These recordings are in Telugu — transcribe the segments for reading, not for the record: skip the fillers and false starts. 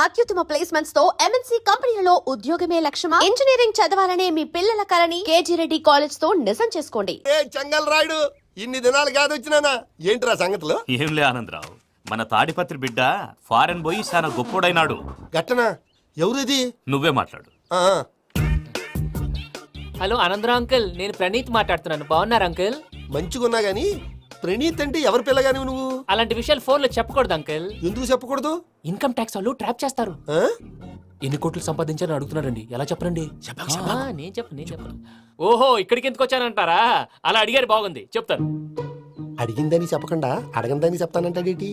అత్యుత్తమ ప్లేస్మెంట్స్ తో ఎంఎన్సీ కంపెనీలలో ఉద్యోగమే లక్ష్యమా? ఇంజనీరింగ్ చదవాలనే మీ పిల్లల కలని కేజీ రెడ్డి కాలేజ్ తో నిజం చేసుకోండి. ఏ చెంగల్ రాయుడు, ఇన్ని దినాలు కాదు వచ్చినానా? ఏంట్రా సంగతులు? ఏంలే ఆనందరావు, మన తాడిపత్రి బిడ్డ ఫారెన్ పోయి చాలా గొప్పోడైనాడు. గట్టనా? ఎవరిది? నువ్వే మాట్లాడు. హలో ఆనందరావు అంకుల్, నేను ప్రణీత్ మాట్లాడుతున్నాను. బాగున్నారు అంకుల్? మంచిగున్నా గాని ప్రణీత్ అంటే ఎవరి పిల్లగాని నువ్వు? అలాంటి విషయాలు ఫోన్ లో చెప్పకూడదు అంకుల్. ఎందుకు చెప్పకూడదు? ఇన్కమ్ ట్యాక్స్ వాళ్ళు ట్రాప్ చేస్తారు. ఆ? ఎన్ని కోట్లు సంపాదించాలని అడుగుతున్నారండి. ఎలా చెప్పరండి? నేను చెప్పను. ఓహో, ఇక్కడికి ఎందుకు వచ్చానంటారా? అలా అడిగారు, బాగుంది, చెప్తాను. అడిగిందని చెప్పకుండా అడగందని చెప్తానంటాడేటి?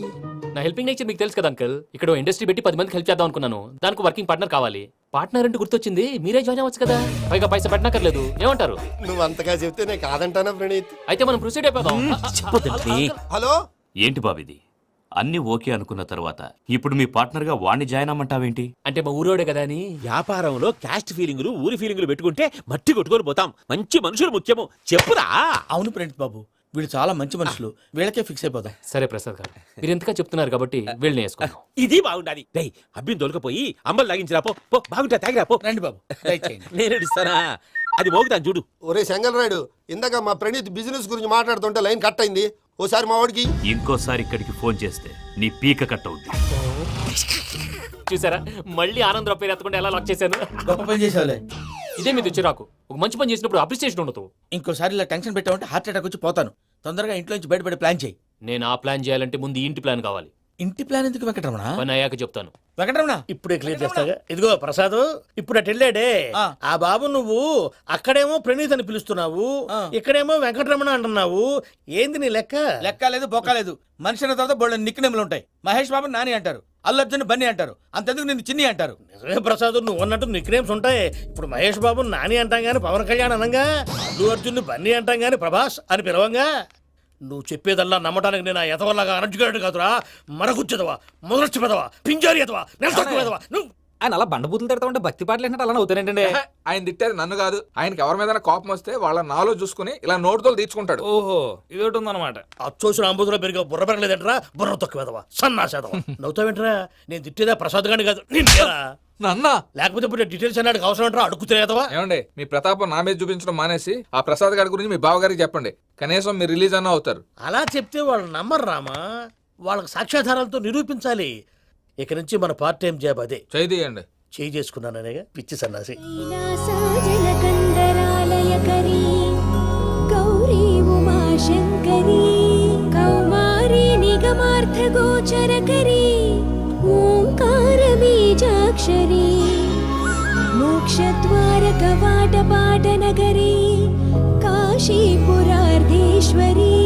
నా హెల్పింగ్ నేచర్ మీకు తెలుసు కదా అంకుల్. ఇక్కడ ఇండస్ట్రీ పెట్టి 10 మందికి హెల్ప్ చేద్దాం అనుకున్నాను. దానికి వర్కింగ్ పార్ట్నర్ కావాలి. పార్ట్నర్ అంటే గుర్తొచ్చింది, మీరే జాయిన్ అవ్వచ్చు కదా. పైగా పైసా పెట్టనక్కర్లేదు. ఏమంటారు? నువ్వు అంతగా చెప్తే నేను కాదంటానా ప్రణీత్? అయితే మనం ప్రొసీడ్ అయిపోదాం. హలో, ఏంటి బాబిది? అన్ని ఓకే అనుకున్న తర్వాత ఇప్పుడు మీ పార్ట్నర్ గా వాణ్ణి జాయిన్ అమ్మంటావేంటి? అంటే మా ఊరోడే కదా అని. వ్యాపారంలో క్యాస్ట్ ఫీలింగులు, ఊరి ఫీలింగులు పెట్టుకుంటే మట్టి కొట్టుకొని పోతాం. మంచి మనుషులు ముఖ్యము. చెప్పురా. అవును ప్రణీత్ బాబు, వీళ్ళు చాలా మంచి మనుషులు. వీళ్ళకే ఫిక్స్ అయిపోదాం. సరే ప్రసాద్ గారు, మీరు ఎంతగా చెప్తున్నారు కాబట్టి వీళ్ళని వేసుకుందాం. ఇది బాగుండాలి. డై అబ్బిని దొలకపోయి అమ్మలు లాగించిరా పో. పో బాగుంటా, తాగిరా పో. రండి బాబు, దయచేయండి. నేను ఇస్తానా? అది మోగుతాను చూడు. ఒరే చెంగల్ రాయుడు, ఇందాక మా ప్రణీత్ బిజినెస్ గురించి మాట్లాడుతుంటే లైన్ కట్ అయింది. ఓసారి మా వాడికి ఇంకోసారి ఇక్కడికి ఫోన్ చేస్తే నీ పీక కట్ అవుద్ది. చూసారా, మళ్ళీ ఆనందరావు పేరు ఎత్తకుండా ఎలా లాక్ చేశాను. గొప్ప పని చేసావులే. ఇదే మీద చిరాకు. ఒక మంచి పని చేసినప్పుడు అప్రిసియేషన్ ఉండదు. ఇంకోసారి ఇలా టెన్షన్ పెట్టామంటే హార్ట్ అటాక్ వచ్చి పోతాను. తొందరగా ఇంట్లో నుంచి బయటపడే ప్లాన్ చేయి. నేను ఆ ప్లాన్ చేయాలంటే ముందు ఈ ఇంటి ప్లాన్ కావాలి. ఇంటి ప్లాన్ ఎందుకు వెంకటరమణ? పని అయ్యాక చెప్తాను. వెంకటరమణ ఇప్పుడే క్లియర్ చేస్తాగా. ఇదిగో ప్రసాద్, ఇప్పుడు అటు వెళ్ళాడే ఆ బాబు, నువ్వు అక్కడేమో ప్రణీత్ అని పిలుస్తున్నావు, ఇక్కడేమో వెంకటరమణ అంటున్నావు. ఏంది నీ లెక్క? లెక్క లేదు, బొక్క లేదు. మనిషి అన్న తర్వాత బోళ్ళ నిక్నెములు ఉంటాయి. మహేష్ బాబు నాని అంటారు, అల్లు అర్జున్ బన్నీ అంటారు, అంతెందుకు నిన్ను చిన్ని అంటారు. నిజమే ప్రసాద్, నువ్వు అన్నట్టు నిక్నేమ్స్ ఉంటాయి. ఇప్పుడు మహేష్ బాబు నాని అంటాం గాని పవన్ కళ్యాణ్ అనంగా, అల్లు అర్జున్ బన్నీ అంటాం గాని ప్రభాస్ అని పిలవంగా. నువ్వు చెప్పేదల్లా నమ్మటానికి నేను ఎతవల్లాగా అనర్జుగాడు కాదురా. మరగుచ్చదవా, మొదలచ్చి పెదవా, పింజారి ఎదవా, నెలసొక్కుదవా నువ్వు. ఆయన అలా బండబూతులు తిడతా ఉంటే భక్తి పాటలు ఏంటంటే అలా అవుతానంటే. ఆయన తిట్టేది నన్ను కాదు, ఆయనకి ఎవరి మీద కోపం వస్తే వాళ్ళ నాలో చూసుకుని ఇలా నోటుతో తీర్చుకుంటాడు. ఓహో, ఇది ఒకటి ఉందన్నమాట. అచ్చోసిన అంబుధులో పెరిగే బుర్ర పెరగలేదంటరా, బుర్ర తొక్కువేదవా, సన్నాసేదవా. నవ్వుతావేంట్రా? నేను తిట్టేదా ప్రసాద్ గాని కాదు, నన్నా. లేకపోతే ఇప్పుడు డీటెయిల్స్ అన్నాడు అవసరం అంటారా? అడుగుతాయేదవా? ఏమండి, మీ ప్రతాపం నా మీద చూపించడం మానేసి ఆ ప్రసాద్ గారి గురించి మీ బావగారికి చెప్పండి. కనీసం మీరు రిలీజ్ అన్న అవుతారు. అలా చెప్తే వాళ్ళు నమ్మరు రామా. వాళ్ళకి సాక్ష్యాధారాలతో నిరూపించాలి. ఇక నుంచి మన పార్ట్ టైం జాబ్ అదే. చేయండి. చేయి చేసుకున్నాననేగా పిచ్చి సన్నాసి. గౌరీ ఉమాశంకరీ కౌమారీ నిగమార్థగోచరకరీ ఓంకార బీజాక్షరీ మోక్షద్వార కవాటపాట నగరీ కాశీపురార్ధేశ్వరీ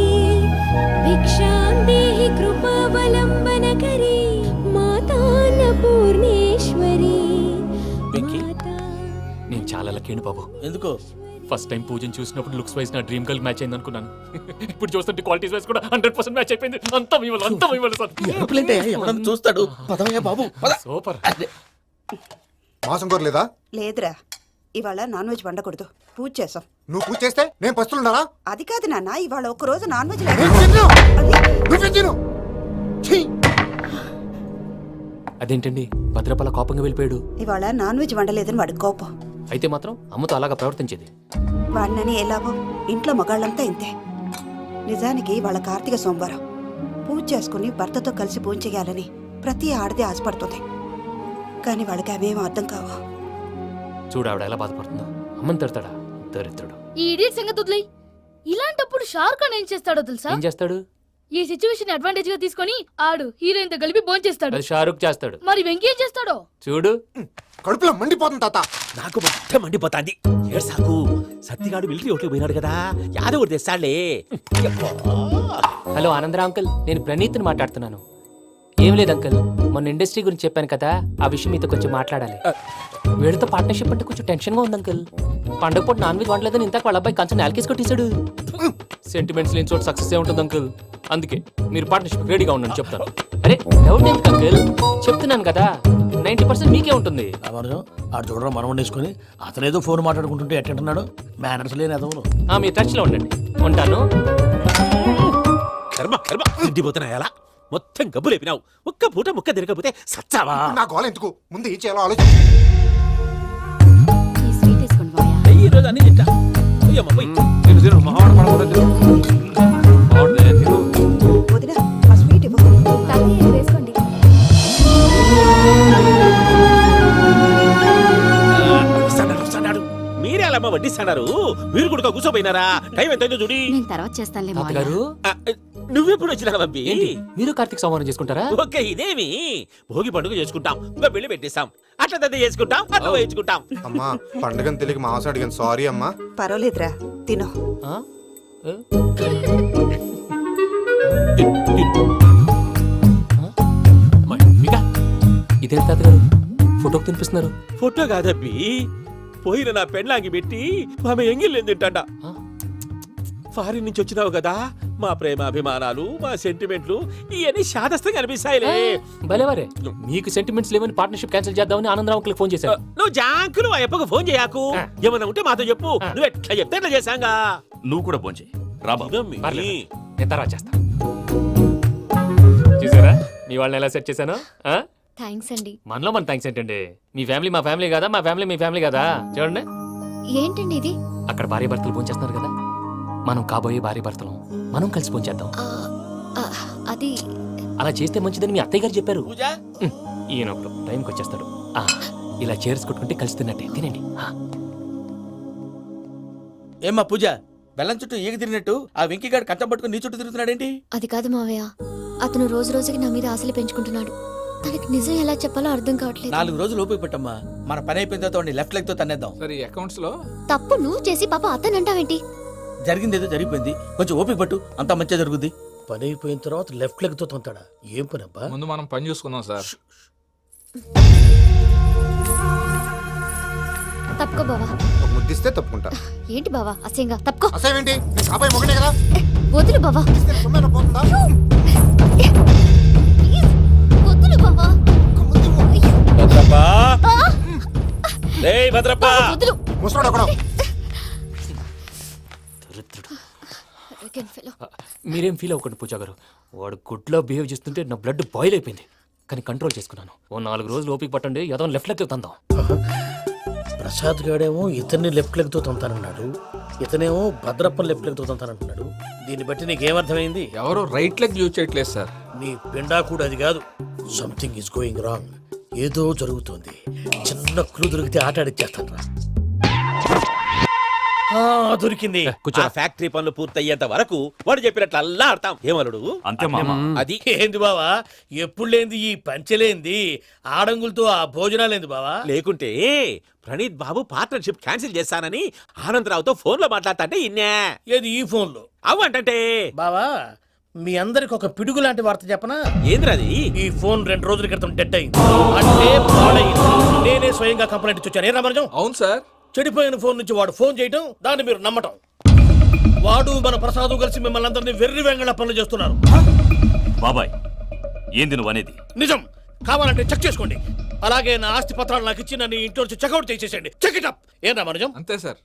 భిక్షాం దేహి కృపావలంబనకరీ మాతాన్నపూర్ణేశ్వరీ. నేను చాలా లక్కీని బాబు. ఎందుకు? ఫస్ట్ టైం పూజను చూసినప్పుడు లుక్స్ వైజ్ నా డ్రీమ్ గర్ల్ మ్యాచ్ అయింది అనుకున్నాను. ఇప్పుడు చూస్తుంటే క్వాలిటీస్ వైజ్ కూడా 100% మ్యాచ్ అయిపోయింది. అంతా ఇవ్వాలి సార్. ఎవడన్నా చూస్తాడు. పదవయ్యా బాబు, పద. సూపర్. మాసం కోరలేదా? లేదురా, ఇవాళ నాన్ వెజ్ వండకూడదు. పూజ చేసాం. నువ్వు పూజ చేస్తే నేను పస్తులున్నారా? అది కాదు నాన్న, ఇవాళ ఒక రోజు నాన్ వెజ్ అదేంటండి, భద్రపల కోపంగా వెళ్ళిపోయాడు. ఇవాళ నాన్ వెజ్ వండలేదని వాడి కోపం. అయితే మాత్రం అమ్మతో అలాగా ప్రవర్తించేది. వాడినని ఎలాగో ఇంట్లో మగాళ్ళంతా ఇంతే. నిజానికి వాళ్ళ కార్తీక సోమవారం పూజ చేసుకుని భర్తతో కలిసి పూజ చేయాలని ప్రతి ఆడది ఆశపడుతుంది. కానీ వాళ్ళకి అవేమో అర్థం కావు. చూడు ఆవిడ ఎలా బాధపడుతుందో. అమ్మని తిడతాడా దరిద్రుడు. ఈ ఇడియట్ సంగతి వదిలేయ్. ఇలాంటప్పుడు షారుఖ్ ఖాన్ ఏం చేస్తాడో తెలుసా? ఏం చేస్తాడు? ఈ సిచ్యువేషన్ అడ్వాంటేజ్ గా తీసుకొని ఆడు హీరోయిన్ తో కలిపి బోన్ చేస్తాడు. అది షారుఖ్ చేస్తాడు. మరి వెంకీ ఏం చేస్తాడో చూడు. కడుపులో మండిపోతుంది తాత. నాకు మొత్తం మండిపోతాంది. ఏడ్సాకు. సత్తిగాడు మిలిటరీ ఓట్లు పోయినాడు కదా, యాదవ్ తెస్తాడులే. హలో ఆనందరా అంకుల్, నేను ప్రణీత్ని మాట్లాడుతున్నాను. ఏం లేదు అంకుల్, మొన్న ఇండస్ట్రీ గురించి చెప్పాను కదా, ఆ విషయం మీతో కొంచెం మాట్లాడాలి. వీడితో పార్ట్నర్షిప్ అంటే కొంచెం టెన్షన్ గా ఉంది అంకుల్. పండగ పూట నాన్ వెజ్ వండలేదని ఇంతకు వాళ్ళ అబ్బాయి కంచెం నేలకేసి కొట్టేశాడు. సెంటిమెంట్స్ లేని చోట సక్సెస్ ఏ ఉంటుంది అంకుల్. అందుకే మీరు పార్ట్నర్షిప్ రెడీగా ఉండండి చెప్తాను. అరే డౌట్ ఎందుకు అంకుల్, చెప్తున్నాను కదా, 90% మీకే ఉంటుంది. ఆడు చూడడం మనం వండేసుకుని అతనేదో ఫోన్ మాట్లాడుకుంటుంటే ఎట్టంటున్నాడు. మేనర్స్ లేని అదవులు. మీరు టచ్ లో ఉండండి. ఉంటాను. కర్మ కర్మ తిండిపోతున్నా ఎలా మొత్తం గబ్బు లేపినావు. ఒక్క పూట ముక్క తిరగకపోతే సచ్చావా? నా గోల ఎందుకు ముందు ఏం చేయాలో ఆలోచించు. ఈ స్వీట్ వేసుకోండి మావయ్య. ఈ రోజు అన్ని తింటా. పోయమ్మ, పోయ్. తిను తిను మొహమాట పడకూడదు బాగుంటుంది తిను వదిన ఆ స్వీట్ ఇవ్వు. తాతయ్య ఇది వేసుకోండి. వస్తాడు. మీరే అలా వడ్డిస్తాడారు. మీరు కూడా కూర్చోపోయినారా? టైం ఎంతైందో చూడి. నేను తర్వాత చేస్తానులే మావయ్య. తాతగారు నువ్వెప్పుడు వచ్చినా బంబి? ఏంటి మీరు కార్తీక్ సంహారం చేసుకుంటారా? ఓకే, ఇదేమి భోగి పండుగ చేసుకుంటాం, ఇంకా పెళ్లి పెట్టేస్తాం, అట్లా దద్ద చేసుకుంటాం, అట్లా వేయించుకుంటాం. అమ్మా పండుగని తెలియక మాంసం అడిగాను, సారీ అమ్మా. పర్వాలేదురా తిను. ఆ? ఏ? ఇదేంటి తాతగారు ఫోటోకి తినిపిస్తున్నారు? ఫోటో కాదబ్బి, పోయిన నా పెళ్ళాంగి పెట్టి ఆమె ఎంగిల్లేం తింటాడ. ఆ? ఫారిన్ నుంచి వచ్చినావు కదా, మా ప్రేమ అభిమానాలు, మా సెంటిమెంట్లు ఇవన్నీ శాదస్తంగా అనిపిస్తాయిలే. భలేవారే, మీకు సెంటిమెంట్స్ లేవని పార్ట్నర్షిప్ క్యాన్సిల్ చేద్దామని ఆనందరావు అంకుల్కి ఫోన్ చేశారు. నువ్వు జాంకులు ఆ అప్పకు ఫోన్ చేయకు. ఏమన్నా ఉంటే మాతో చెప్పు. నువ్వు ఎట్లా చెప్తే ఎట్లా చేశాంగా. నువ్వు కూడా భోంచే రా బాబు. ఇదమ్మి. పర్లేదు, నేను తర్వాత చేస్తా. చూసారా మీ వాళ్ళని ఎలా సెట్ చేశాను? ఆ? థ్యాంక్స్ అండి. మనలో మన థ్యాంక్స్ ఏంటండి? మీ ఫ్యామిలీ మా ఫ్యామిలీ కదా, మా ఫ్యామిలీ మీ ఫ్యామిలీ కదా. చూడండి, ఏంటండి ఇది? అక్కడ భార్య భర్తలు ఫోన్ చేస్తున్నారు కదా, మనం కాబోయే భార్య భర్తలు మనం కలిసి ఫోన్ చేద్దాం. ఆ, అది అలా చేస్తే మంచిదని మీ అత్తయ్య గారు చెప్పారు. పూజ ఈయన ఒకడు టైంకి వచ్చేస్తాడు. ఆ, ఇలా చేర్స్ కొట్టుకుంటే కలిసి తిన్నట్టే తినండి. ఆ. ఏమ్మా పూజ, బెల్లం చుట్టూ ఈగ తిరిగినట్టు ఆ వెంకీగాడు కట్టం పట్టుకుని నీ చుట్టూ తిరుగుతున్నాడేంటి? అది కాదు మావయ్య, అతను రోజు రోజుకి నా మీద ఆశలు పెంచుకుంటున్నాడు. తనకి నిజం ఎలా చెప్పాలో అర్థం కావట్లేదు. 4 రోజులు ఓపిక పట్టమ్మా, మన పని అయిపోయిన తర్వాత లెఫ్ట్ లెగ్ తో తన్నేద్దాం. సరే అకౌంట్స్ లో తప్పు నువ్వు చేసి పాప అతను అంటావేంటి? జరిగింది ఏదో జరిగిపోయింది, కొంచెం ఓపిక పట్టు, అంతా మంచిగా జరుగుద్ది. పని అయిపోయిన తర్వాత లెఫ్ట్ లెగ్ తో తొంతాడా? ఏం పని అబ్బా? ముందు మనం పని చూసుకుందాం సార్. తప్పుకో బావా. ఒక ముద్దిస్తే తప్పుకుంటా. ఏంటి బావా అసహ్యంగా? తప్పుకో. అసేమేంటి, నేను కాబోయే మొగనే కదా. వదులు బావా. ఇస్తే సొమ్మేనా పోతుందా? ప్లీజ్, వదులు బావా. భద్రప్ప, రేయ్ భద్రప్ప. వదులు. ముసరాడు ఒకడు. Arrogant fellow. మీరేం ఫీల్ అవ్వకండి పూజా గారు, వాడు గుడ్లో బిహేవ్ చేస్తుంటే నా బ్లడ్ బాయిల్ అయిపోయింది. కానీ కంట్రోల్ చేసుకున్నాను. ఓ 4 రోజులు ఓపిక పట్టండి, ఏదో లెఫ్ట్ లెగ్ తందాం. ప్రసాద్ గాడేమో ఇతన్ని లెఫ్ట్ లెగ్ తో తొంతానన్నాడు, ఇతనేమో భద్రప్పని లెఫ్ట్ లెగ్ తో తొంతానంటున్నాడు. దీన్ని బట్టి నీకేమర్థమైంది? ఎవరు రైట్ లెగ్ యూజ్ చేయట్లేదు సార్. నీ పిండా కూడా అది కాదు. Something is going wrong. ఏదో జరుగుతుంది. చిన్న క్లూ దొరికితే ఆట ఆడిచ్చేస్తాను రా. దొరికింది. ఆ ఫ్యాక్టరీ పనులు పూర్తయ్యేంత వరకు వాడు చెప్పినట్లు అల్లా ఆడతాం. ఏమలుడు? అంతే మామ. అది ఏంది బావా, ఎప్పుడు లేంది ఈ పంచలేంది, ఆడంగులతో ఆ భోజనాలేంది బావా? లేకుంటే ప్రణీత్ బాబు పార్ట్నర్షిప్ క్యాన్సిల్ చేస్తానని ఆనందరావుతో ఫోన్ లో మాట్లాడతాంటే ఇన్నే. ఏది ఈ ఫోన్ లో? అవ్వంటే బావా, మీ అందరికి ఒక పిడుగు లాంటి వార్త చెప్పనా? ఏంద్రది? ఈ ఫోన్ 2 రోజుల క్రితం డెడ్ అయింది, అంటే పాడైంది. నేనే స్వయంగా కంప్లైంట్ ఇచ్చి వచ్చాను. ఏ రామరాజం? అవును సార్. చెడిపోయిన ఫోన్ నుంచి వాడు ఫోన్ చేయటం, దాన్ని మీరు నమ్మటం. వాడు మన ప్రసాదు కలిసి మిమ్మల్ని అందరినీ వెర్రి వెంగళ పనులు చేస్తున్నారు. బాబాయ్, ఏంది నువ్వు అనేది? నిజం. కావాలంటే చెక్ చేసుకోండి. అలాగే నా ఆస్తి పత్రాలు నాకు ఇచ్చి నన్ను ఇంట్లో నుంచి చెక్అౌట్ చేసేసండి. Check it up. ఏం రామరాజం? అంతే సార్.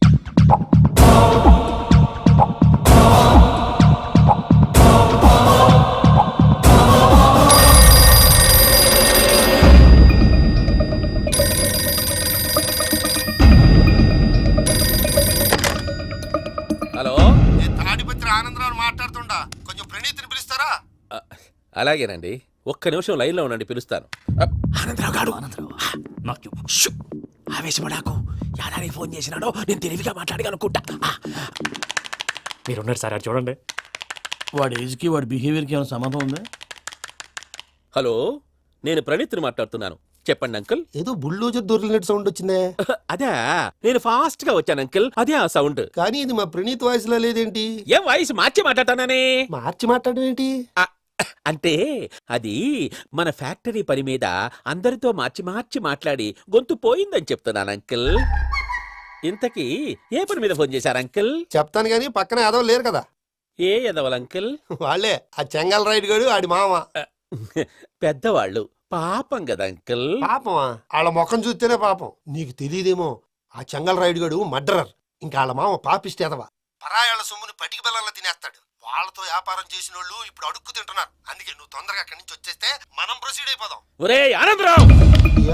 హలో, నేను తాడిపత్రి ఆనందరావు మాట్లాడుతుండా, కొంచెం ప్రణీతిని పిలుస్తారా? అలాగేనండి. ఒక్క నిమిషం లైన్ లో ఉండండి, పిలుస్తాను. ఆనందరావు గాడు. నాకు చెప్పు. షూ! ఆవేశపడాకు. యాదానికి ఫోన్ చేసినాడో నేను తెలివిగా మాట్లాడగలనుకుంటా. మీరున్నారు సార్, అది చూడండి. వాడి ఏజ్కి వాడి బిహేవియర్కి ఏమైనా సంబంధం ఉందా? హలో, నేను ప్రణీత్ని మాట్లాడుతున్నాను. చెప్పండి అంకుల్. ఏదో బుల్డోజర్ దొరికినట్టు సౌండ్ వచ్చిందే. అదే, నేను ఫాస్ట్ గా వచ్చాను అంకుల్. అదే ఆ సౌండ్. కానీ ఇది మా ప్రణీత్ వాయిస్ లో లేదేంటి? ఏం వాయిస్ మార్చి మాట్లాడతానని? మార్చి మాట్లాడడం ఏంటి? అంటే అది మన ఫ్యాక్టరీ పని మీద అందరితో మార్చి మార్చి మాట్లాడి గొంతు పోయిందని చెప్తున్నాను అంకుల్. ఇంతకీ ఏ పని మీద ఫోన్ చేశారు అంకుల్? చెప్తాను గానీ పక్కన ఏదో లేరు కదా. ఏ ఎదవల్ అంకుల్? వాళ్ళే ఆ చెంగల్ రైడ్ గడు ఆడి మామ. పెద్దవాళ్ళు, పాపం కదా అంకుల్. పాపమా? వాళ్ళ ముఖం చూస్తేనే పాపం. నీకు తెలియదేమో, ఆ చెంగల్ రైడ్ గడు మర్డరర్. ఇంకా వాళ్ళ మామ పాపిస్తేదవా, పరాయాళ్ళ సొమ్ముని పటికి బెల్లంలో తినేస్తాడు. వాళ్ళతో వ్యాపారం చేసిన వాళ్ళు ఇప్పుడు అడుక్కు తింటున్నారు. అందుకే నువ్వు తొందరగా అక్కడి నుంచి వచ్చేస్తే మనం ప్రొసీడ్ అయిపోదాం. ఒరే ఆనందరావు,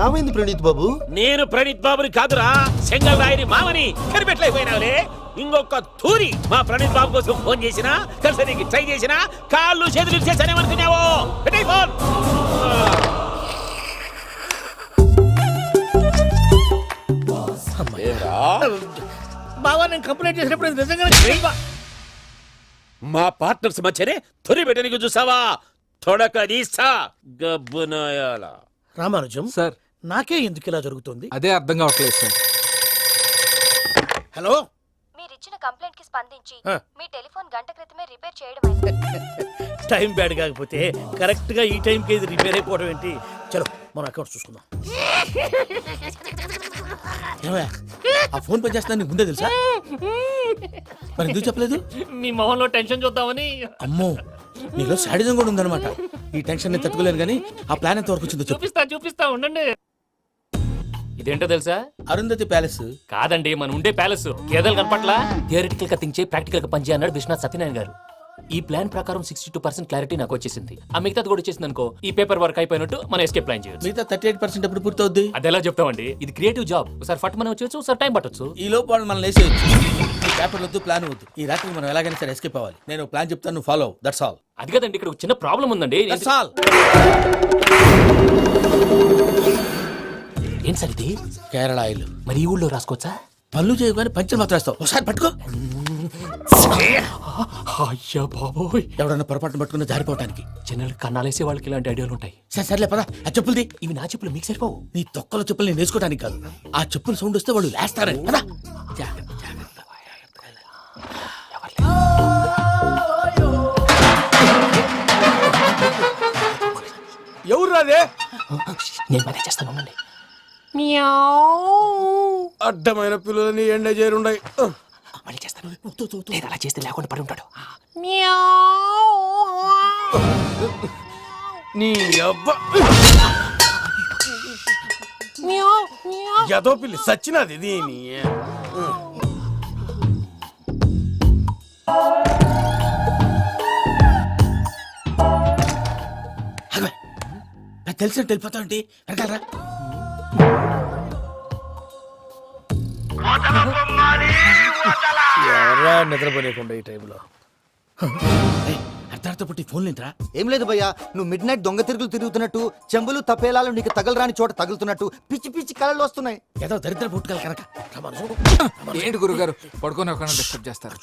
ఏమైంది ప్రణీత్ బాబు? నేను ప్రణీత్ బాబుని కాదురా, సెంగల్ రాయని మామని కనిపెట్టలేకపోయినావులే. ఇంకొక తూరి మా ప్రణీత్ బాబు కోసం ఫోన్ చేసినా, కలిసి నీకు ట్రై చేసినా, కాళ్ళు చేతులు చేశానేమనుకున్నావు. పెట్టేయ్ ఫోన్. బావా నేను కంప్లైంట్ చేసినప్పుడు ఇది నిజంగానే మా పార్ట్నర్స్ మధ్యనే తొలి పెట్టడానికి చూసావా? తొడక తీస్తా గబ్బునాయాల. రామానుజం సార్ నాకే ఎందుకు ఇలా జరుగుతుంది? అదే అర్థం కావట్లేదు సార్. హలో, మీరిచ్చిన కంప్లైంట్ కి స్పందించి ఆ. మీ టెలిఫోన్ గంట క్రితమే రిపేర్ చేయడం టైం బ్యాడ్ కాకపోతే కరెక్ట్ గా ఈ టైంకి ఇది రిపేర్ అయిపోవడం ఏంటి? చలో మన అకౌంట్ చూసుకుందాం. ఏమయ్య, ఆ ఫోన్ పని చేస్తున్నా నీకు ముందే తెలుసా? మరి ఎందుకు చెప్పలేదు? మీ మొహంలో టెన్షన్ చూద్దామని. అమ్మో, నీలో శాడిజం కూడా ఉందన్నమాట. ఈ టెన్షన్ నేను తట్టుకోలేను కానీ ఆ ప్లాన్ ఎంత వరకు వచ్చిందో చెప్పు. చూపిస్తా ఉండండి. ఇదేంటో తెలుసా? అరుంధతి ప్యాలెస్. కాదండి, మన ఉండే ప్యాలెస్. గేదెలు కనపట్లా? థియరిటికల్ గా థింక్ చేయి, ప్రాక్టికల్ గా పనిచేయి అన్నాడు విశ్వనాథ్ సత్యనారాయణ గారు. ఈ ప్లాన్ ప్రకారం 62% క్లారిటీ నాకు వచ్చేసింది. ఆ మిగతాది కూడా వచ్చేసింది అనుకో, ఈ పేపర్ వర్క్ అయిపోయినట్టు మనం ఎస్కేప్ ప్లాన్ చేయొచ్చు. మిగతా 38% ఎప్పుడు పూర్తవుద్ది? అది ఎలా చెప్తామండి? ఇది క్రియేటివ్ జాబ్. ఒకసారి ఫట్ మనం వచ్చేయచ్చు, ఒకసారి టైం పట్టొచ్చు. ఈ లోపు వాళ్ళు మనం లేసేయచ్చు. ఈ పేపర్ వద్దు, ప్లాన్ వద్దు. ఈ రాత్రికి మనం ఎలాగైనా సరే ఎస్కేప్ అవ్వాలి. నేను ప్లాన్ చెప్తాను, నువ్వు ఫాలో. That's all. అది కదండి, ఇక్కడ ఒక చిన్న ప్రాబ్లం ఉందండి. That's all. ఏం సార్ ఇది? కేరళ ఆయిల్. మరి ఈ ఊళ్ళో రాసుకోవచ్చా? పళ్ళు చేయగానే పంచలు మాత్రం వేస్తావు. ఒకసారి పట్టుకో. అయ్యా బాబోయ్, ఎవడన్నా పొరపాటున పట్టుకున్న జారిపోవటానికి. జనరల్ కన్నాలేసే వాళ్ళకి ఇలాంటి ఐడియాలు ఉంటాయి. సరే సర్లే పద, ఆ చెప్పులది. ఇవి నా చెప్పులు మీకు సరిపోవు. నీ తొక్కల చెప్పులు నేను వేసుకోవడానికి కాదు, ఆ చెప్పులు సౌండ్ వస్తే వాళ్ళు లేస్తారని. పద. జాగ్రత్త, జాగ్రత్త. ఎవరు రాదే? నేను పని చేస్తాను, ఉండండి. అడ్డమైన పిల్లలని ఎండ చేరుండయి. మళ్ళీ చేస్తాను. లేదు, అలా చేస్తే లేకుండా పడి ఉంటాడు. నీ అబ్బా ఎదో పిల్లి సచ్చినది దీని. నాకు తెలిసినట్టు వెళ్ళిపోతావంటి. వెనకాలరా. ఎవరా నిద్రపోలేకుండా ఈ టైంలో? అర్ధరాత్రి పుట్టి ఫోన్ లేంట్రా? ఏం లేదు భయ్యా, నువ్వు మిడ్ నైట్ దొంగ తిరుగులు తిరుగుతున్నట్టు, చెంబులు తపేలాలు నీకు తగలరాని చోట తగులుతున్నట్టు పిచ్చి పిచ్చి కళలు వస్తున్నాయి. ఏదో దరిద్ర పుట్టుకల కనుక. ఏంటి గురుగారు పడుకొని ఒక డిస్టర్బ్ చేస్తారు?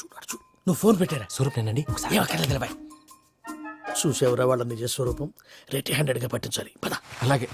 నువ్వు ఫోన్ పెట్టారా? స్వరూపేనండి. ఏమక్కర్లేదు నిలబాయ్. చూసేవరా వాళ్ళ నిజ స్వరూపం. రెట్టి హ్యాండెడ్ గా పట్టించాలి. పద. అలాగే.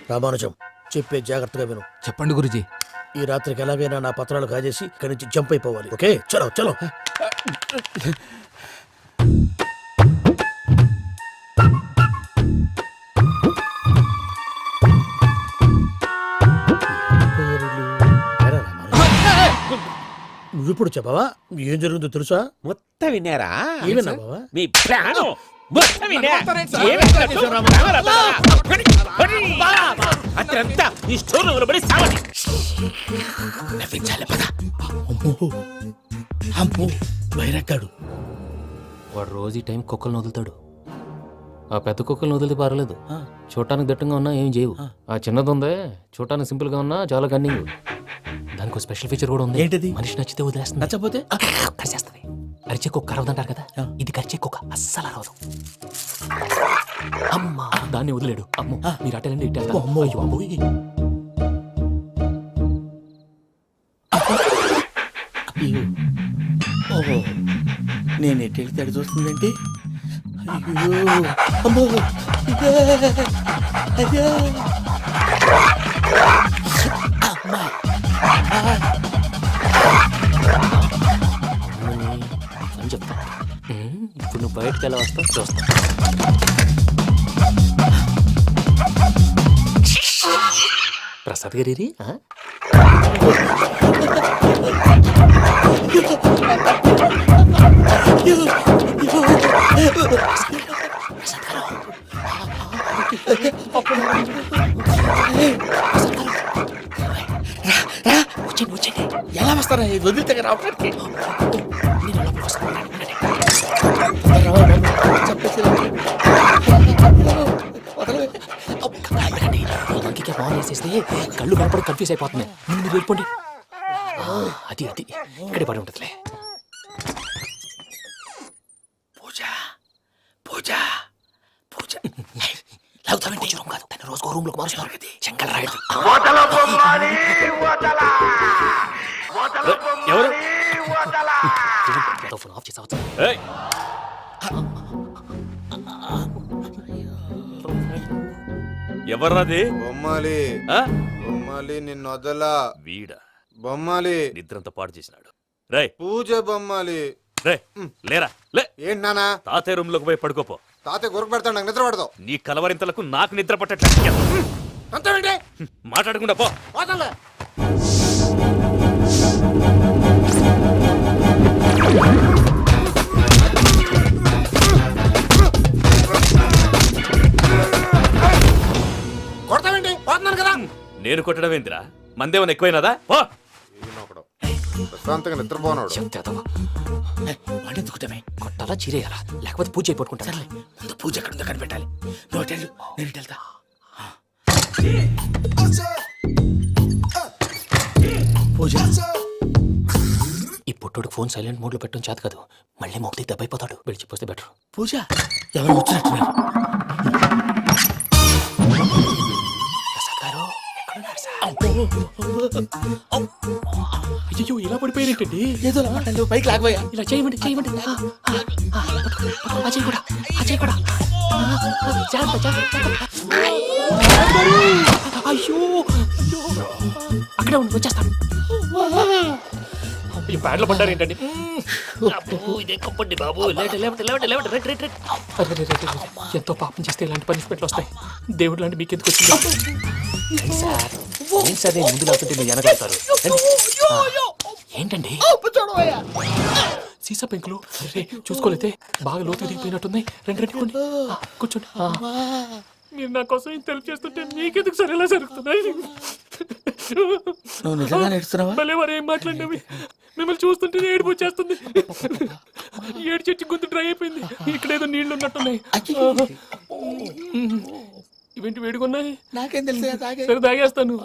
రామానుజం, చెప్పే జాగ్రత్తగా విను. చెప్పండి గురుజీ. ఈ రాత్రికి ఎలాగైనా నా పత్రాలు కాజేసి ఇక్కడి నుంచి జంప్ అయిపోవాలి. ఓకే, చలో చలో. నువ్విప్పుడు చెప్పవా ఏం జరుగుతుందో తెలుసా? మొత్తం విన్నారా? ఏమన్నా బావా? మీ ప్లాను మొత్తం విన్నా? అత్రంతా ఈ స్టోర్ రూమ్ లో పడి సావండి. నవ్వించాలి. పద. అమ్మో, అమ్మో, వైరగ్గాడు. వాడు రోజు ఈ టైం కుక్కలను వదులుతాడు. ఆ పెద్ద కుక్కలను వదిలితే పర్లేదు, చూడటానికి దట్టంగా ఉన్నా ఏం చేయవు. ఆ చిన్నది ఉందే, చూడటానికి సింపుల్ గా ఉన్నా చాలా కన్నింగ్. దానికి స్పెషల్ ఫీచర్ కూడా ఉంది. ఏంటిది? మనిషి నచ్చితే వదిలేస్తుంది. నచ్చపోతే కరిచేస్తుంది. అరిచే కుక్క అరవదంటారు కదా, ఇది కరిచే కుక్క అస్సలు అరవదు. అమ్మా, దాన్ని వదిలేడు. అమ్మో, మీరు అటెండి ఇటు వెళ్తారు. అమ్మో. అయ్యో, అమ్మోయ్. ఓహో, నేను ఎటు వెళ్తే అటు చూస్తుందంటే. అయ్యో, అమ్మో, అయ్యో, అమ్మా. అని చెప్తా. ఇప్పుడు నువ్వు బయటకు ఎలా వస్తావు చూస్తా. ప్రసాద్ గారి ఎలా వస్తారా ఇది వదిలితే రావడానికి అందుకే ఫోన్ వేసేస్తే కళ్ళు కనపడి కన్ఫ్యూజ్ అయిపోతున్నాయి. మీరు వెళ్ళిపోండి. అది అది ఇక్కడే పడి ఉంటుందిలే. పూజ పూజ పూజ లాగుతామంటే రూమ్ కాదు, తన రోజుకో రూమ్ లోకి మారుస్తున్నారు కదా. శంకర్ రాయుడు ఎవరు ఫోన్ ఆఫ్ చేసావచ్చు. ఏయ్, ఎవర్రాది? బొమ్మాలి ఆ? బొమ్మాలి నిన్ను వదలా వీడా బొమ్మాలి నిద్రంతా పాడు చేసినాడు. రేయ్ పూజ బొమ్మాలి రే లేరా లే. ఏంటి నానా తాతయ్య రూమ్ లోకి పోయి పడుకోపో. తాతయ్య గురకు పెడతాడు నాకు నిద్ర పడతావు నీ కలవరింతలకు నాకు నిద్ర పట్టట్లేదు. అంతేంటి మాట్లాడకుండా పో. పోతాలే కొడతావేంటి పోతున్నాను కదా నేను కొట్టడం ఏంటిరా? మందేమన్నా ఎక్కువైనదా? పో. ప్రశాంతంగా నిద్రపోనాడు చెప్తావా వాడిని ఎందుకుంటామే కొట్టాలా చీరేయాలా లేకపోతే పూజ అయిపోట్టుకుంటా. సర్లే ముందు పూజ ఎక్కడ ఉందో కనిపెట్టాలి. నువ్వు అటు వెళ్ళు, నేను ఇటు వెళ్తా. పూజ ఈ పుట్టోడు ఫోన్ సైలెంట్ మోడ్ లో పెట్టడం చేత కాదు. మళ్ళీ మొక్కి దెబ్బైపోతాడు. విడిచిపోతే బెటర్. పూజ ఎవరు వచ్చినట్టున్నారు. ప్రసాద్ గారు ఎక్కడున్నారు సార్? అయ్యో ఇలా పడిపోయారేంటండి? ఏదో మాట్లాడు పైకి లాగబోయా. ఇలా చేయమండి చేయమండి. అజయ్ కూడా అజయ్ కూడా జాగ్రత్త జాగ్రత్త. అయ్యో అయ్యో అక్కడే ఉండి వచ్చేస్తాను. ఈ ప్యాడ్లో పడ్డారు ఏంటండి? ఎంతో పాపం చేస్తే ఇలాంటి పనిష్మెంట్లు వస్తాయి. దేవుడు లాంటి మీకు ఎందుకు వచ్చింది సార్? ఏం సార్ నేను ముందు లేకుంటే మీరు వెనకాడతారు. ఏంటండి సీసా పెంకులు? అరే చూసుకోలేతే బాగా లోతు దిగిపోయినట్టుంది. రెండు రెండు కొన్ని కూర్చోండి. మీరు నా కోసం ఇంత హెల్ప్ చేస్తుంటే మీకెందుకు సరే ఎలా జరుగుతున్నాయి? నువ్వు నిజంగా నేర్చుతున్నావా? భలే వారు ఏం మాట్లాడినవి. మిమ్మల్ని చూస్తుంటే ఏడుపు వచ్చేస్తుంది. ఏడు చెట్టు గొంతు డ్రై అయిపోయింది. ఇక్కడ ఏదో నీళ్లు ఉన్నట్టున్నాయి. ఇవేంటి వేడుకున్నాయి? నాకేం తెలుసు సరే తాగేస్తాను.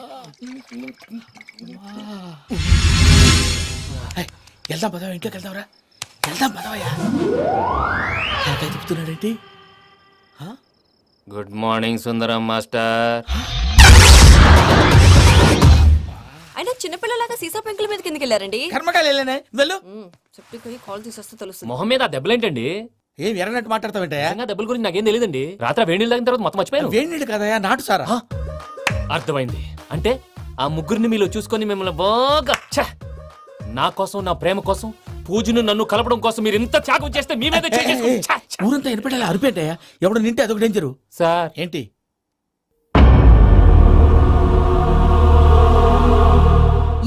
వెళ్దాం పదవా, ఇంట్లోకి వెళ్దాంరా. వెళ్దాం పదవయ్యా. తిప్పుతున్నాడేంటి? గుడ్ మార్నింగ్ సుందరం మాస్టర్. అయినా చిన్నపిల్లలాగా సీసా పెంకుల మీద కిందకి వెళ్ళారండి. కర్మకాయలు వెళ్ళానే వెళ్ళు. చెప్పి కాల్ తీసేస్తే తెలుస్తుంది. మొహం మీద ఆ దెబ్బలేంటండి? ఏం ఎర్రనట్టు మాట్లాడతావేంటయ్యా? నిజంగా దెబ్బల గురించి నాకేం తెలియదండి. రాత్రి వేడి నీళ్ళు తాగిన తర్వాత మొత్తం మర్చిపోయాను. వేడి నీళ్ళు కదయా, నాటు సారా. అర్థమైంది. అంటే ఆ ముగ్గురిని మీలో చూసుకొని మిమ్మల్ని బాగా నా కోసం నా ప్రేమ కోసం పూజను నన్ను కలపడం కోసం మీరు ఇంత త్యాగం చేస్తే మీ మీద ఊరంతా వినపడేలా అరిపేటయ్యా. ఎవడు నింటే అదొక డేంజరు. సార్ ఏంటి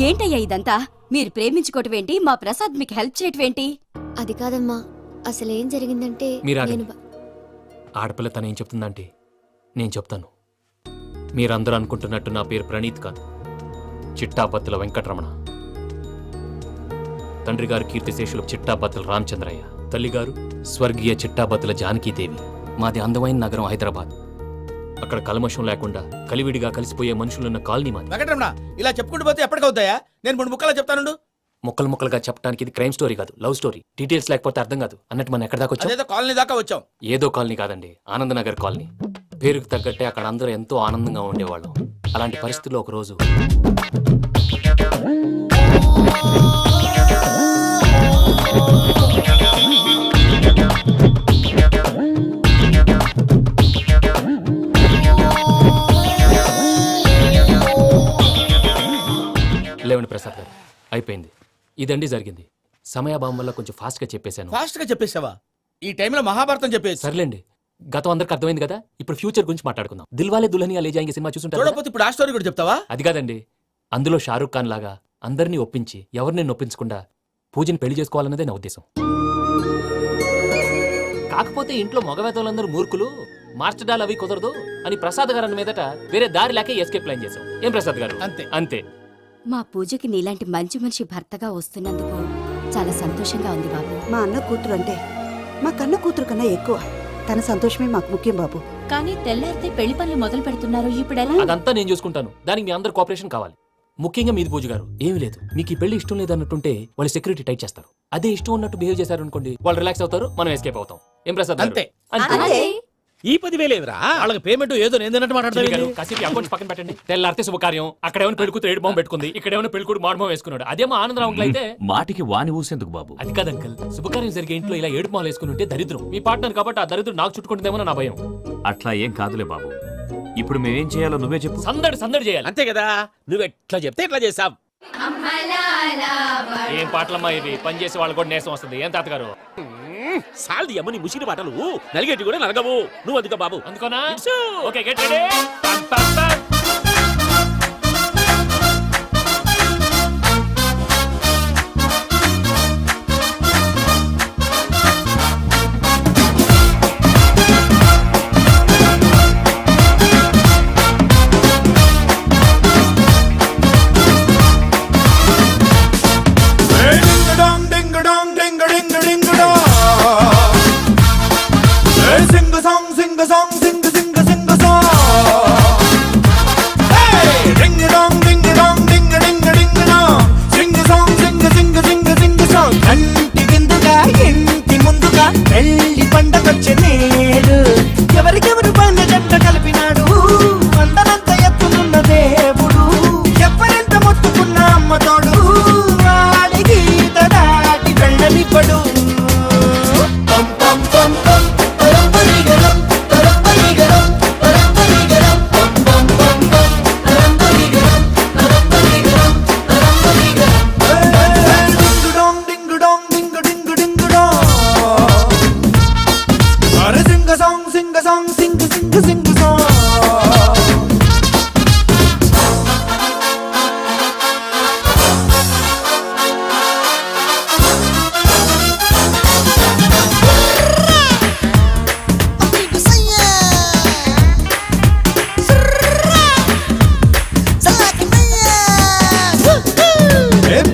ఏంటయ్యా ఇదంతా? మీరు ప్రేమించుకోవటం ఏంటి? మా ప్రసాద్ మీకు హెల్ప్ చేయటం ఏంటి? అది కాదమ్మా, అసలు ఏం జరిగిందంటే మీరు ఆడపిల్ల తను ఏం చెప్తుందంటే నేను చెప్తాను. మీరందరూ అనుకుంటున్నట్టు నా పేరు ప్రణీత్ కాదు, చిట్టాబత్తుల వెంకటరమణ. తండ్రి గారు కీర్తిశేషులు చిట్టాబత్తుల రామచంద్రయ్య, తల్లిగారు స్వర్గీయ చిట్టాబత్తుల జానకీదేవి. మాది అందమైన నగరం హైదరాబాద్. అక్కడ కల్మషం లేకుండా కలివిడిగా కలిసిపోయే మనుషులున్న కాలనీ మాది. వెంకటరమణ ఇలా చెప్పుకుంటూ పోతే ఎప్పటికవుతాయా? నేను మూడు ముక్కలా చెప్తాను. ముక్కలు ముక్కలుగా చెప్పడానికి ఇది క్రైమ్ స్టోరీ కాదు, లవ్ స్టోరీ. డీటెయిల్స్ లేకపోతే అర్థం కాదు. అన్నట్టు మనం ఎక్కడ దాకా వచ్చాం? అదేదో కాలనీ దాకా వచ్చాం. ఏదో కాలనీ కాదండి, ఆనందనగర్ కాలనీ. పేరుకు తగ్గట్టే అక్కడ అందరూ ఎంతో ఆనందంగా ఉండేవాళ్ళం. అలాంటి పరిస్థితుల్లో ఒక రోజు లేవండి ప్రసాద్ గారు, అయిపోయింది. ఇదండి జరిగింది. సమయాభావం వల్ల కొంచెం ఫాస్ట్ గా చెప్పేశాను. ఫాస్ట్ గా చెప్పేసావా? ఈ టైంలో మహాభారతం చెప్పేసి. సర్లేండి, గతం అందరికి అర్థమైంది కదా, ఇప్పుడు ఫ్యూచర్ గురించి మాట్లాడుకుందాం. దిల్వాలే దుల్హనియా లే జాయేంగే సినిమా చూసుంటారు కదా? చూడకపోతే ఇప్పుడు ఆ స్టోరీ కూడా చెప్తావా? అది కాదండి, అందులో షారూఖ్ ఖాన్ లాగా అందరినీ ఒప్పించి ఎవరిని నొప్పించకుండా పూజని పెళ్లి చేసుకోవాలన్నదే నా ఉద్దేశం. కాకపోతే ఇంట్లో మగవేతలందరూ మూర్ఖులు, మార్చడాలు అవి కుదరదు అని ప్రసాద్ గారు అన్న మీదట వేరే దారి లేక ఎస్కేప్ ప్లాన్ చేశాం. ఏం ప్రసాద్ గారు? అంతే. అంతే. మా పూజకి నీలాంటి మంచి మనిషి భర్తగా వస్తున్నందుకు చాలా సంతోషంగా ఉంది బాబు. మా అన్న కూతురు అంటే మా కన్న కూతురు కన్నా ఎక్కువ. తన సంతోషమే మాకు ముఖ్యం బాబు. కానీ తెల్లారితే పెళ్లి పనులు మొదలు పెడుతున్నారు, ఇప్పుడు ఎలా? అదంతా నేను చూసుకుంటాను. దానికి మీ అందరు కోఆపరేషన్ కావాలి. ముఖ్యంగా మీది పూజ గారు. ఏమీ లేదు, మీకు ఈ పెళ్లి ఇష్టం లేదన్నట్టుంటే వాళ్ళు సెక్యూరిటీ టైట్ చేస్తారు. అదే ఇష్టం ఉన్నట్టు బిహేవ్ చేశారు అనుకోండి, వాళ్ళు రిలాక్స్ అవుతారు, మనం ఎస్కేప్ అవుతాం. ఏం ప్రసాద్ గారు? అంతే. అంతే. ఈ 10,000 ఏదిరా? వాళ్ళకి పేమెంట్ ఏదో నేందన్నట్టు చిన్ని గారు, మాట్లాడతాను. కాసేపు అకౌంట్స్ పక్కన పెట్టండి. తెల్లారితే శుభకార్యం. అక్కడేమైనా పెళ్ళికూతురు ఏడు బాంబు పెట్టుకుంది, ఇక్కడేమైనా పెళ్ళికూడు మాడమం వేసుకున్నాడు. అదేమో ఆనందరావు అంకుల్ అయితే మాటికి వాని ఊసేందుకు బాబు? అది కాదు అంకల్, శుభకార్యం జరిగే ఇంట్లో ఇలా ఏడు మాలు వేసుకుని ఉంటే దరిద్రం. మీ పార్ట్నర్ కాబట్టి ఆ దరిద్రం నాకు చుట్టుకుంటుందేమో నా భయం. అట్లా ఏం కాదులే బాబు. ఇప్పుడు మేమేం చేయాలో నువ్వే చెప్పు. సందడి సందడి చేయాలి. అంతే కదా, నువ్వు ఎట్లా చెప్తే ఎట్లా చేస్తాం. ఏం పాటలమ్మా ఇవి? పని చేసి వాళ్ళు కూడా నేసం వస్తుంది. ఏం తాతగారు? సాల్ది అమ్మని ముసిరి మాటలు నలిగేటి కూడా నలగవు. నువ్వు అందుకో బాబు. అందుకోనా? ఇట్సు. Okay, get ready. పం, పం, పం. ఎవరికెవరు పైన జంట కలిపినాడు, అందనంత ఎత్తునున్న దేవుడు, ఎవరెంత మొత్తుకున్న అమ్మతోడు, వాడికి ఈత దాటి వెళ్ళనివ్వడు. పం పం పం పం పరంపరిగరం పరంపరిగరం పరంపరిగరం పం పం పం పం పరంపరిగరం పరంపరిగరం పరంపరిగరం. డింగుడోంగ్ డింగుడోంగ్ డింగు డింగు డింగుడోంగ్. అరే సింగ సాంగ్ సింగ సాంగ్ సింగ సింగ సింగ సాంగ్.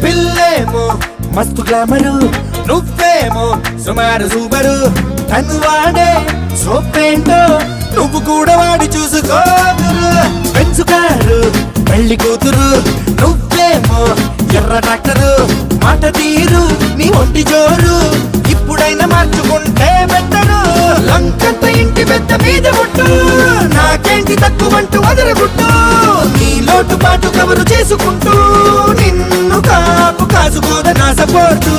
పిల్లేమో మస్తు గ్లామరు, నువ్వేమో సుమారు సూపరు. తను వాడే సోపేంటో నువ్వు కూడా వాడి చూసుకోరు. పెంచుకారు పెళ్లి కూతురు, నువ్వేమో ఎర్ర డాక్టరు. మాట తీరు నీ ఒంటి జోరు, ఇప్పుడైనా మార్చుకుంటే బెట్టరు. లంకంత ఇంటి పెద్ద మీద ముట్టు, నాకేంటి తక్కువంటూ వదరగుట్టు. నీ లోటు పాటు కవరు చేసుకుంటూ నిన్ను కాపు కాసుకోద నా సపోర్టు.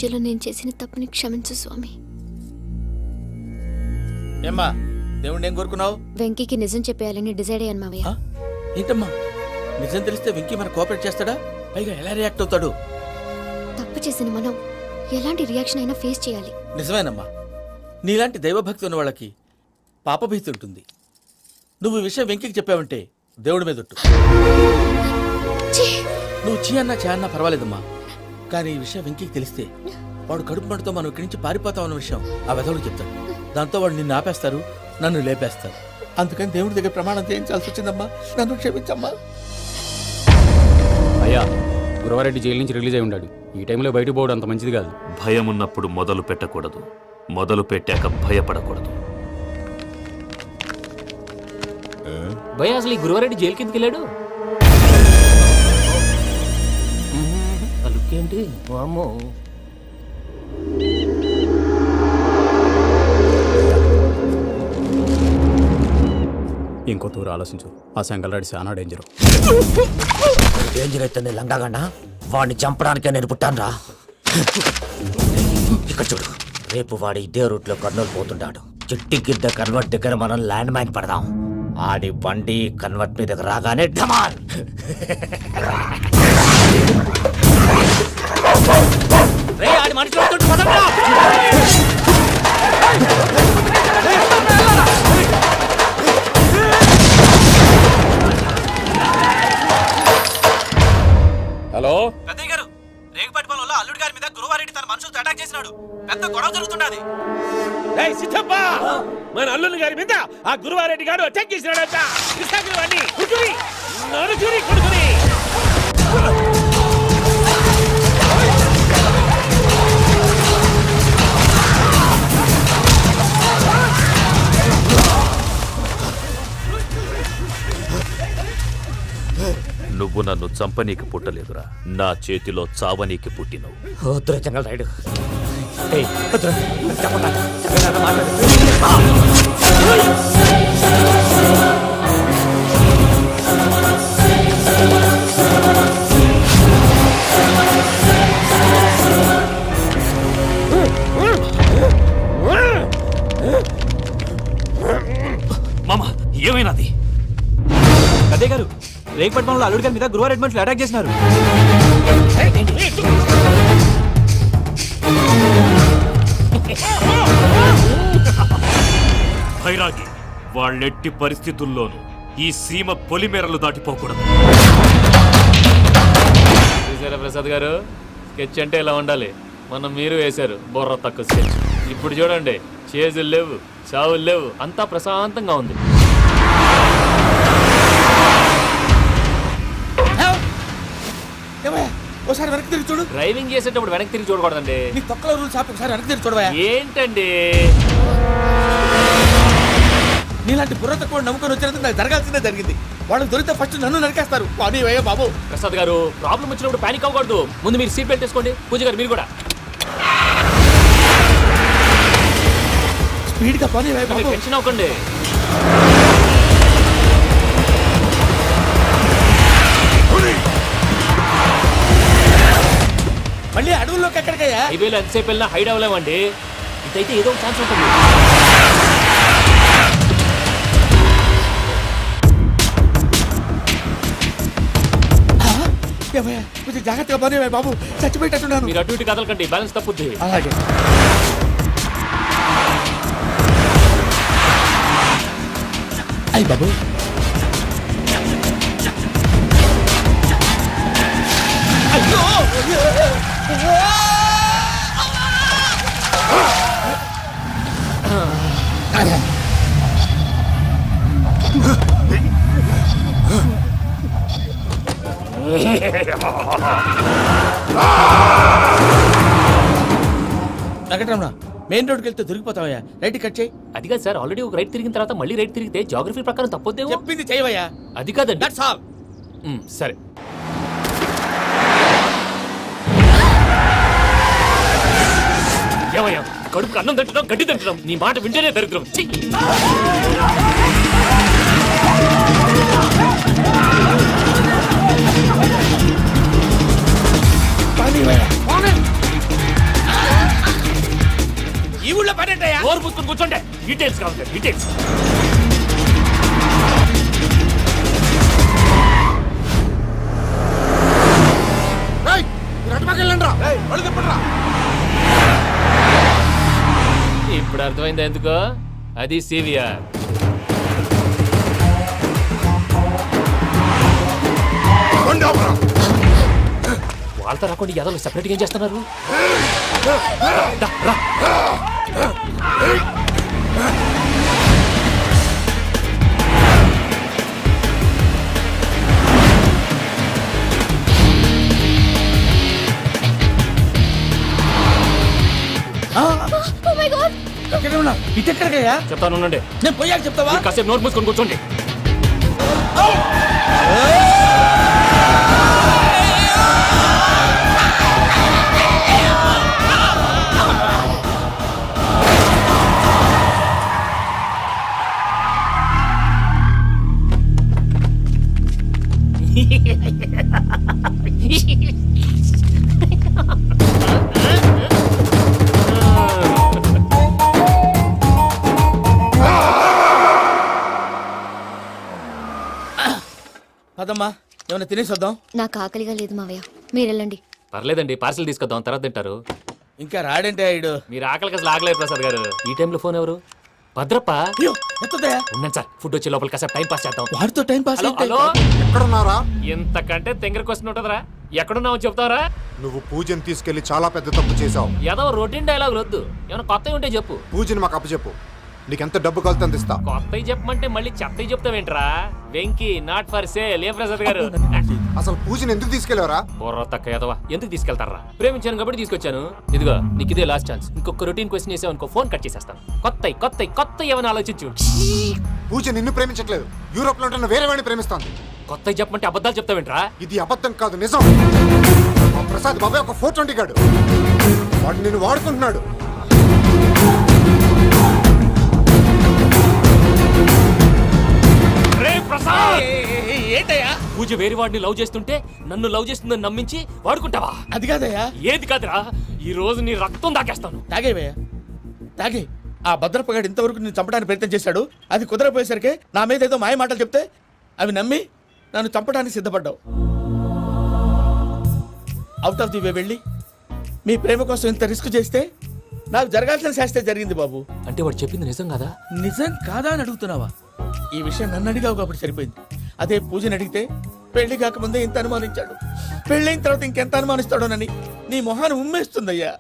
విషయంలో నేను చేసిన తప్పుని క్షమించు స్వామి. ఏమ్మా దేవుణ్ణి ఏం కోరుకున్నావు? వెంకీకి నిజం చెప్పేయాలని డిసైడ్ అయ్యాను మావయ్య. ఏంటమ్మా నిజం తెలిస్తే వెంకీ మన కోఆపరేట్ చేస్తాడా? పైగా ఎలా రియాక్ట్ అవుతాడు? తప్పు చేసిన మనం ఎలాంటి రియాక్షన్ అయినా ఫేస్ చేయాలి. నిజమేనమ్మా, నీలాంటి దైవభక్తి ఉన్న వాళ్ళకి పాపభీతి ఉంటుంది. నువ్వు ఈ విషయం వెంకీకి చెప్పావంటే దేవుడి మీద ఒట్టు. నువ్వు చీ అన్నా చే అన్నా పర్వాలేదమ్మా, కానీ ఈ విషయం వెంకీకి తెలిస్తే వాడు కడుపు మంటతో మనం ఇక్కడి నుంచి పారిపోతాం అన్న విషయం ఆ వెధవుడు చెప్తాడు. దాంతో వాడు నిన్ను ఆపేస్తారు, నన్ను లేపేస్తారు. అందుకని దేవుడి దగ్గర ప్రమాణం చేయించాల్సి వచ్చిందమ్మా. నన్ను క్షమించమ్మా. అయ్యా, గురవారెడ్డి జైలు నుంచి రిలీజ్ అయి ఉన్నాడు. ఈ టైంలో బయటకు పోవడం అంత మంచిది కాదు. భయం ఉన్నప్పుడు మొదలు పెట్టకూడదు, మొదలు పెట్టాక భయపడకూడదు. భయ అసలు ఈ గురువారెడ్డి జైలు కిందకి వెళ్ళాడు. అలుకేంటి వామ్మో. ఇంకో తూరు ఆలోచించు. ఆ సెంగల్రాడి చాలా డేంజర్. డేంజర్ అయితే లంగాగన్నా వాడిని చంపడానికే నేను పుట్టాను రా. ఇక్కడ చూడు, రేపు వాడు ఇదే రూట్ లో కర్నూలు పోతుంటాడు. చిట్టి గిద్ద కన్వర్ట్ దగ్గర మనం ల్యాండ్ మైన్ పడదాం. ఆడి బండి కన్వర్ట్ మీదకి రాగానే ఢమాన్. ఆడి మనిషి హలో పెద్దయ్య గారు, రేగుపాటి పొలంలో అల్లుడి గారి మీద గురువారెడ్డి తన మనుషులతో అటాక్ చేసినాడు. పెద్ద గొడవ జరుగుతున్నది. సిద్ధప్ప, మన అల్లుడి గారి మీద ఆ గురువారెడ్డి గారు అటాక్ చేసినాడట. కొడుకుని నువ్వు నన్ను చంపనీకి పుట్టలేదురా, నా చేతిలో చావనీకి పుట్టినవు. జంగల్ రైడ్. మామ, ఏమైనాది? అదే గారు, రేగుపాటి పొలంలో అల్లుడి గారి మీద గురువారెడ్డి మనుషులు అటాక్ చేసినారు. భైరాగి, వాళ్ళెట్టి పరిస్థితుల్లోనూ ఈ సీమ పొలిమేరలు దాటిపోకూడదు. చూసారా ప్రసాద్ గారు, స్కెచ్ అంటే ఇలా ఉండాలి. మనం మీరు వేశారు బొర్ర తక్కువ స్కెచ్. ఇప్పుడు చూడండి, చేజులు లేవు, చావులు లేవు, అంతా ప్రశాంతంగా ఉంది. ఒకసారి వెనక్కి తిరిగి చూడు. డ్రైవింగ్ చేసేటప్పుడు వెనక్కి తిరిగి చూడకూడదండి. నీ తొక్కలో రూల్స్ ఆపి ఒకసారి వెనక్కి తిరిగి చూడవా. ఏంటండి నీలాంటి బుర్ర తక్కువ నమ్ముకొని వచ్చినందుకు నాకు జరగాల్సిందే జరిగింది. వాళ్ళకి దొరికితే ఫస్ట్ నన్ను నరికేస్తారు. పానీ వయ్యా బాబు. ప్రసాద్ గారు, ప్రాబ్లం వచ్చినప్పుడు పానిక్ అవ్వకూడదు. ముందు మీరు సీట్ బెల్ట్ వేసుకోండి. పూజ గారు మీరు కూడా స్పీడ్గా పానీ వయ్యా బాబు. టెన్షన్ అవ్వకండి. మళ్ళీ అడవుల్లోకి ఎక్కడికయ్యా? హైవేలో ఎంతసేపు వెళ్ళినా హైడ్ అవ్వలేమండి. ఇదైతే ఏదో ఒక ఛాన్స్ ఉంటుంది. కొంచెం జాగ్రత్తగా పని బాబు, చచ్చిపోయేటట్టున్నాను. మీరు అటు ఇటు కదలకండి, బ్యాలెన్స్ తప్పుద్ది. అలాగే. అయ్యి బాబు, అయ్యో! వెంకటరమణ, మెయిన్ రోడ్కి వెళ్తే దొరికిపోతావయ్యా. రైట్ కట్ చేయి. అది కాదు సార్, ఆల్రెడీ ఒక రైట్ తిరిగిన తర్వాత మళ్ళీ రైట్ తిరిగితే జాగ్రఫీ ప్రకారం తప్పొద్దేమో. చెప్పింది చేయవయ్యా. అది కాదండి. That's all. సరే. ఏమయ్యా, కడుపుకు అన్నం తింటున్నాం, గడ్డి తింటున్నాం. నీ మాట వింటేనే దరిద్రం. పానీ వయ్యా. ఊళ్ళో పడేటయ్యా. నోరు మూసుకొని కూర్చోండి. డీటెయిల్స్ కావాలి, డీటెయిల్స్. ఇప్పుడు అర్థమైందా ఎందుకో? అది సివిఆర్. వాళ్ళతో రాకుండా యాదవ్ సెపరేట్గా ఏం చేస్తున్నారు? రా. ఎక్కడ ఉన్నా? ఇటు ఎక్కడికయ్యా? చెప్తాను ఉండండి. నేను పోయాక చెప్తావా? కాసేపు నోట్ మూసుకొని కూర్చోండి. అదమ్మా ఏమైనా తినేసి వద్దాం. నాకు ఆకలిగా లేదు మావయ్య, మీరు వెళ్ళండి. పర్లేదండి, పార్సిల్ తీసుకొద్దాం, తర్వాత తింటారు. ఇంకా రాడంటే ఆయుడు. మీరు ఆకలికి అసలు ఆగలేదు ప్రసాద్ గారు. ఈ టైంలో ఫోన్ ఎవరు? భద్రప్ప. అయ్యో ఎత్తదయ్యా. ఉన్నాను సార్, ఫుడ్ వచ్చే లోపల కాసేపు టైం పాస్ చేద్దాం. వాడితో టైం పాస్. హలో హలో, ఎక్కడున్నారా? ఇంతకంటే తెంగర క్వశ్చన్ ఉంటుందిరా. ఎక్కడున్నావు చెప్తావరా? నువ్వు పూజని తీసుకెళ్లి చాలా పెద్ద తప్పు చేశావు. ఏదో రొటీన్ డైలాగ్ వద్దు, ఏమైనా కొత్తవి ఉంటే చెప్పు. పూజని మాకు అప్పచెప్పు. నీకెంత డబ్బు కలితే అంత ఇస్తా. కొత్తవి చెప్పమంటే మళ్ళీ చెత్తవి చెప్తావేంట్రా? Venky not for sale. ఏ ప్రసాద్ గారు? అసలు పూజని ఎందుకు తీసుకెళ్లేవరా? బుర్ర తక్క ఏదవా, ఎందుకు తీసుకెళ్తారా? ప్రేమించాను కాబట్టి తీసుకొచ్చాను. ఇదిగో నీకు ఇదే లాస్ట్ ఛాన్స్. ఇంకొక రొటీన్ క్వశ్చన్ చేసావు అనుకో, ఫోన్ కట్ చేసేస్తాను. కొత్త ఏమైనా ఆలోచించు. పూజ నిన్ను ప్రేమించట్లేదు, యూరోప్ లో ఉంటున్న వేరే వాడిని ప్రేమిస్తాంది. కొత్తవి చెప్పమంటే అబద్ధాలు చెప్తావేంట్రా? ఇది అబద్ధం కాదు, నిజం. మా ప్రసాద్ బాబాయ్ ఒక 420 గాడు. వాడు నిన్ను వాడుకుంటున్నాడు. ఏంటయ్యా? పూజ వేరే వాడిని లవ్ చేస్తుంటే నన్ను లవ్ చేస్తుందని నమ్మించి వాడుకుంటావా? అది కాదయ్యా. ఏది కాదురా, ఈ రోజు నీ రక్తం దాకేస్తాను. తాగేవయ్యా, తాగే. ఆ భద్రపగాడు ఇంతవరకు నేను చంపడానికి ప్రయత్నం చేశాడు. అది కుదరపోయేసరికి నా మీద ఏదో మాయ మాటలు చెప్తే అవి నమ్మి నన్ను చంపడానికి సిద్ధపడ్డావు. అవుట్ ఆఫ్ ది వే వెళ్ళి మీ ప్రేమ కోసం ఇంత రిస్క్ చేస్తే నాకు జరగాల్సిన శాస్త్రే జరిగింది బాబు. అంటే వాడు చెప్పింది నిజం కదా? నిజం కాదా అని అడుగుతున్నావా? ఈ విషయం నన్ను అడిగావు కాబట్టి సరిపోయింది. అదే పూజని అడిగితే పెళ్లి కాకముందే ఇంత అనుమానించాడు, పెళ్ళైన తర్వాత ఇంకెంత అనుమానిస్తాడోనని నీ మొహాన్ని ఉమ్మేస్తుందయ్యా.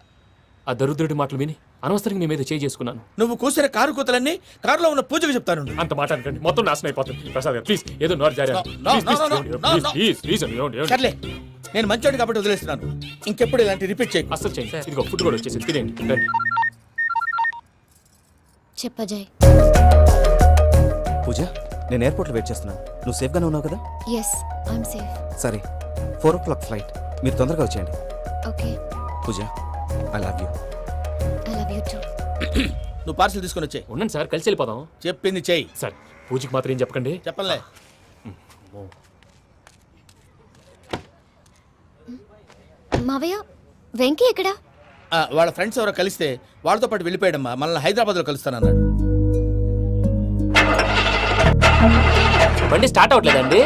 ఆ దరిద్రుడి మాటలు విని అనవసరంగా నీ మీద చేయి చేసుకున్నాను. నువ్వు కూసిన కారు కూతలన్నీ కారులో ఉన్న పూజకు చెప్తాను. అంత మాట అనకండి, మొత్తం నాశనం అయిపోతుంది. ప్రసాద్ గారు ప్లీజ్, ఏదో నోరు జారీ. సర్లే, నేను మంచోడు కాబట్టి వదిలేస్తున్నాను. ఇంకెప్పుడు ఇలాంటి రిపీట్ చేయకు. అసలు చేయండి. ఇదిగో ఫుడ్ కూడా వచ్చేసి తినేయండి. రండి. చెప్పజాయ్. పూజ, నేను ఎయిర్పోర్ట్లో వెయిట్ చేస్తున్నాను. నువ్వు సేఫ్గానే ఉన్నావు కదా? Yes, I'm safe. సరే, 4 o'clock ఫ్లైట్. మీరు తొందరగా వచ్చేయండి. Okay. Pooja, I love you. I love you too. నువ్వు పార్సల్ తీసుకొని వచ్చే. ఉండండి సార్, కలిసి వెళ్ళిపోదాం. చెప్పింది చెయ్యి. సార్, పూజకి మాత్రం ఏం చెప్పకండి. చెప్పలే. మావయ్య, వెంకీ ఎక్కడా? వాళ్ళ ఫ్రెండ్స్ ఎవరో కలిస్తే వాళ్ళతో పాటు వెళ్ళిపోయాడమ్మా. మనల్ని హైదరాబాద్లో కలుస్తానన్నాడు. బండి స్టార్ట్ అవ్వట్లేదండి.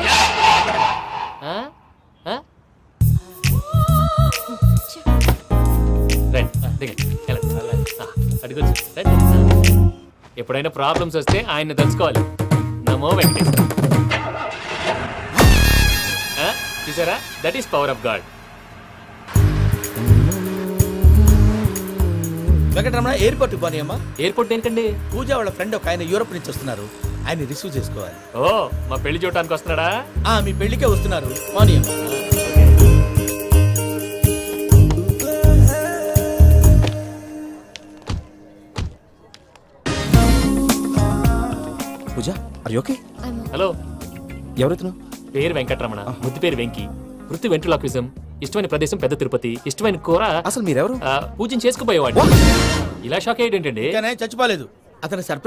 ఎప్పుడైనా ప్రాబ్లమ్స్ వస్తే ఆయన్ని తెలుసుకోవాలి. నమో వెంకటేశ్వర. చూసారా, that is power of God. Venkataramana, ఎయిర్పోర్ట్కి పోనీ అమ్మా. ఎయిర్పోర్ట్ ఏంటండి? పూజ వాళ్ళ ఫ్రెండ్ ఒక ఆయన యూరోప్ నుంచి వస్తున్నారు. ఆయన రిసీవ్ చేసుకోవాలి. ఓ, మా పెళ్లి చూడటానికి వస్తున్నాడా? మీ పెళ్లికే వస్తున్నారు. పోనీ అమ్మా. పూజ, ఆర్ యు ఓకే? హలో, ఎవరైతును? పేరు వెంకటరమణ, ముద్దు పేరు వెంకీ, వృత్తి వెంట్రులాక్విజం, ఇష్టమైన ప్రదేశం పెద్ద తిరుపతి, ఇష్టమైన కూర. అసలు మీరెవరు? పూజను చేసుకుపోయేవాడు. ఇలా షాక్ అయ్యేటండి. చచ్చిపోలేదు. అతను సర్ప్రైజ్